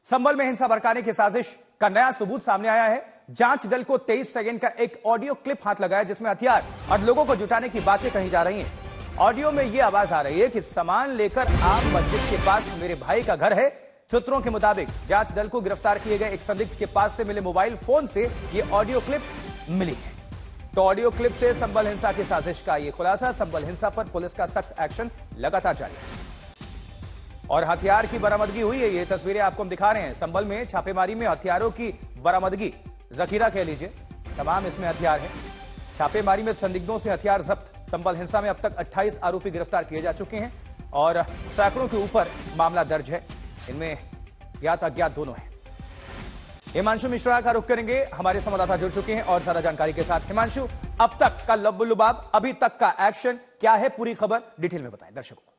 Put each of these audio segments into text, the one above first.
संभल में हिंसा भड़काने की साजिश का नया सबूत सामने आया है। जांच दल को 23 सेकंड का एक ऑडियो क्लिप हाथ लगा है जिसमें हथियार और लोगों को जुटाने की बातें कही जा रही हैं। ऑडियो में यह आवाज आ रही है कि सामान लेकर आम मस्जिद के पास मेरे भाई का घर है। सूत्रों के मुताबिक जांच दल को गिरफ्तार किए गए एक संदिग्ध के पास से मिले मोबाइल फोन से यह ऑडियो क्लिप मिली है। तो ऑडियो क्लिप से संभल हिंसा की साजिश का यह खुलासा। संभल हिंसा पर पुलिस का सख्त एक्शन लगातार जारी है और हथियार की बरामदगी हुई है। ये तस्वीरें आपको हम दिखा रहे हैं। संभल में छापेमारी में हथियारों की बरामदगी, जखीरा कह लीजिए, तमाम इसमें हथियार है। छापेमारी में संदिग्धों से हथियार जब्त। संभल हिंसा में अब तक 28 आरोपी गिरफ्तार किए जा चुके हैं और सैकड़ों के ऊपर मामला दर्ज है। इनमें ज्ञात अज्ञात दोनों हैं। हिमांशु मिश्रा का रुख करेंगे, हमारे संवाददाता जुड़ चुके हैं और ज्यादा जानकारी के साथ। हिमांशु, अब तक का लुबाब, अभी तक का एक्शन क्या है, पूरी खबर डिटेल में बताएं दर्शकों को।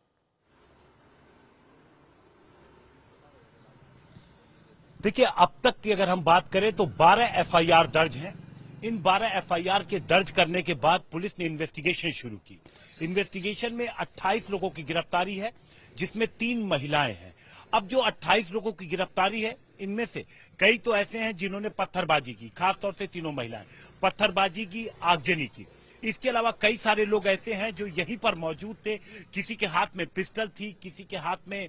देखिए, अब तक की अगर हम बात करें तो 12 एफआईआर दर्ज हैं। इन 12 एफआईआर के दर्ज करने के बाद पुलिस ने इन्वेस्टिगेशन शुरू की। इन्वेस्टिगेशन में 28 लोगों की गिरफ्तारी है, जिसमें 3 महिलाएं हैं। अब जो 28 लोगों की गिरफ्तारी है, इनमें से कई तो ऐसे हैं जिन्होंने पत्थरबाजी की, खासतौर से तीनों महिलाएं पत्थरबाजी की, आगजनी की। इसके अलावा कई सारे लोग ऐसे हैं जो यहीं पर मौजूद थे। किसी के हाथ में पिस्टल थी, किसी के हाथ में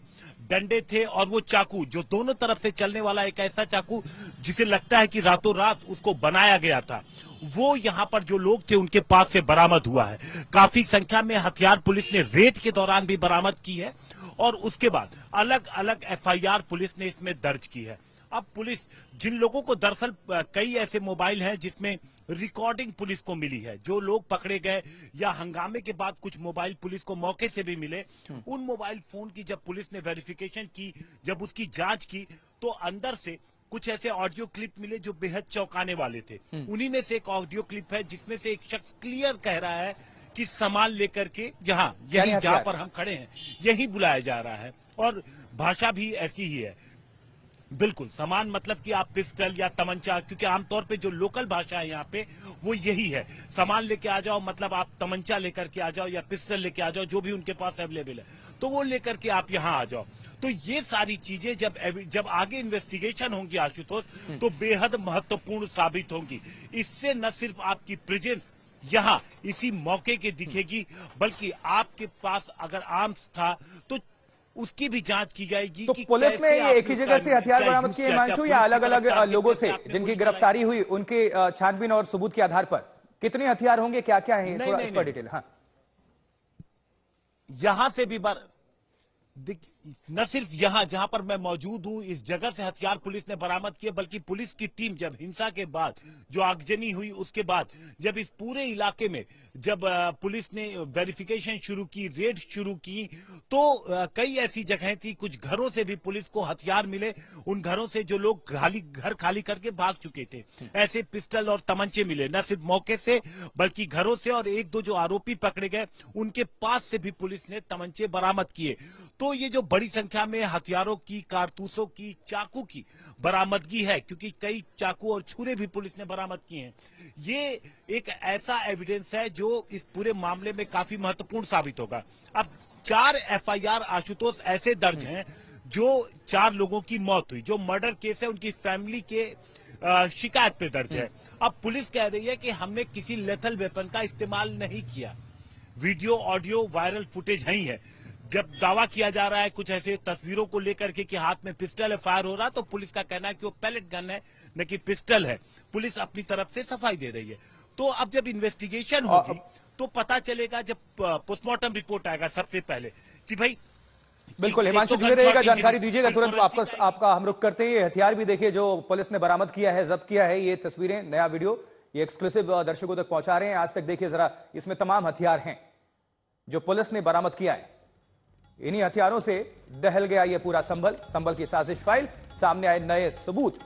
डंडे थे और वो चाकू, जो दोनों तरफ से चलने वाला एक ऐसा चाकू जिसे लगता है कि रातों रात उसको बनाया गया था, वो यहां पर जो लोग थे उनके पास से बरामद हुआ है। काफी संख्या में हथियार पुलिस ने रेड के दौरान भी बरामद की है और उसके बाद अलग अलग एफआईआर पुलिस ने इसमें दर्ज की है। अब पुलिस जिन लोगों को, दरअसल कई ऐसे मोबाइल हैं जिसमें रिकॉर्डिंग पुलिस को मिली है, जो लोग पकड़े गए या हंगामे के बाद कुछ मोबाइल पुलिस को मौके से भी मिले, उन मोबाइल फोन की जब पुलिस ने वेरिफिकेशन की, जब उसकी जांच की, तो अंदर से कुछ ऐसे ऑडियो क्लिप मिले जो बेहद चौंकाने वाले थे। उन्हीं में से एक ऑडियो क्लिप है जिसमें से एक शख्स क्लियर कह रहा है कि सामान लेकर के जहां पर हम खड़े हैं यही बुलाया जा रहा है और भाषा भी ऐसी ही है। बिल्कुल सामान मतलब कि आप पिस्टल या तमंचा, क्योंकि आमतौर पे जो लोकल भाषा है यहाँ पे वो यही है, सामान लेके आ जाओ मतलब आप तमंचा लेकर के आ जाओ या पिस्टल लेके आ जाओ, जो भी उनके पास अवेलेबल है तो वो लेकर के आप यहाँ आ जाओ। तो ये सारी चीजें जब आगे इन्वेस्टिगेशन होंगी आशुतोष, तो बेहद महत्वपूर्ण साबित होंगी। इससे न सिर्फ आपकी प्रेजेंस यहाँ इसी मौके के दिखेगी, बल्कि आपके पास अगर आर्म्स था तो उसकी भी जांच की जाएगी। तो पुलिस ने ये एक ही जगह से हथियार बरामद किए हिमांशु, या अलग अलग लोगों से जिनकी गिरफ्तारी हुई उनके छानबीन और सबूत के आधार पर कितने हथियार होंगे, क्या क्या है, थोड़ा इस पर डिटेल। हाँ, यहां से भी न सिर्फ यहां जहां पर मैं मौजूद हूं, इस जगह से हथियार पुलिस ने बरामद किए, बल्कि पुलिस की टीम जब हिंसा के बाद, जो आगजनी हुई उसके बाद, जब इस पूरे इलाके में जब पुलिस ने वेरिफिकेशन शुरू की, रेड शुरू की, तो कई ऐसी जगहें थी, कुछ घरों से भी पुलिस को हथियार मिले। उन घरों से जो लोग घर खाली करके भाग चुके थे, ऐसे पिस्टल और तमंचे मिले, न सिर्फ मौके से बल्कि घरों से। और एक दो जो आरोपी पकड़े गए उनके पास से भी पुलिस ने तमंचे बरामद किए। तो ये जो बड़ी संख्या में हथियारों की, कारतूसों की, चाकू की बरामदगी है, क्योंकि कई चाकू और छुरे भी पुलिस ने बरामद किए हैं, ये एक ऐसा एविडेंस है जो इस पूरे मामले में काफी महत्वपूर्ण साबित होगा। अब 4 एफआईआर आशुतोष ऐसे दर्ज हैं जो 4 लोगों की मौत हुई, जो मर्डर केस है उनकी फैमिली के शिकायत पे दर्ज है। अब पुलिस कह रही है कि हमने किसी लेथल वेपन का इस्तेमाल नहीं किया। वीडियो, ऑडियो, वायरल फुटेज है ही है। जब दावा किया जा रहा है कुछ ऐसे तस्वीरों को लेकर के कि हाथ में पिस्टल है, फायर हो रहा, तो पुलिस का कहना है कि वो पैलेट गन है, न कि पिस्टल है। पुलिस अपनी तरफ से सफाई दे रही है। तो अब जब इन्वेस्टिगेशन होगी तो पता चलेगा, जब पोस्टमार्टम रिपोर्ट आएगा सबसे पहले, कि भाई बिल्कुल। हिमांशु जुड़े रहेगा, जानकारी दीजिएगा तुरंत। आपका हम रुख करते हैं। ये हथियार भी देखिए जो पुलिस ने बरामद किया है, जब्त किया है। ये तस्वीरें, नया वीडियो, ये एक्सक्लूसिव दर्शकों तक पहुंचा रहे हैं। आज तक देखिए जरा, इसमें तमाम हथियार हैं जो पुलिस ने बरामद किया है। इन्हीं हथियारों से दहल गया ये पूरा संभल की साजिश फाइल, सामने आए नए सबूत।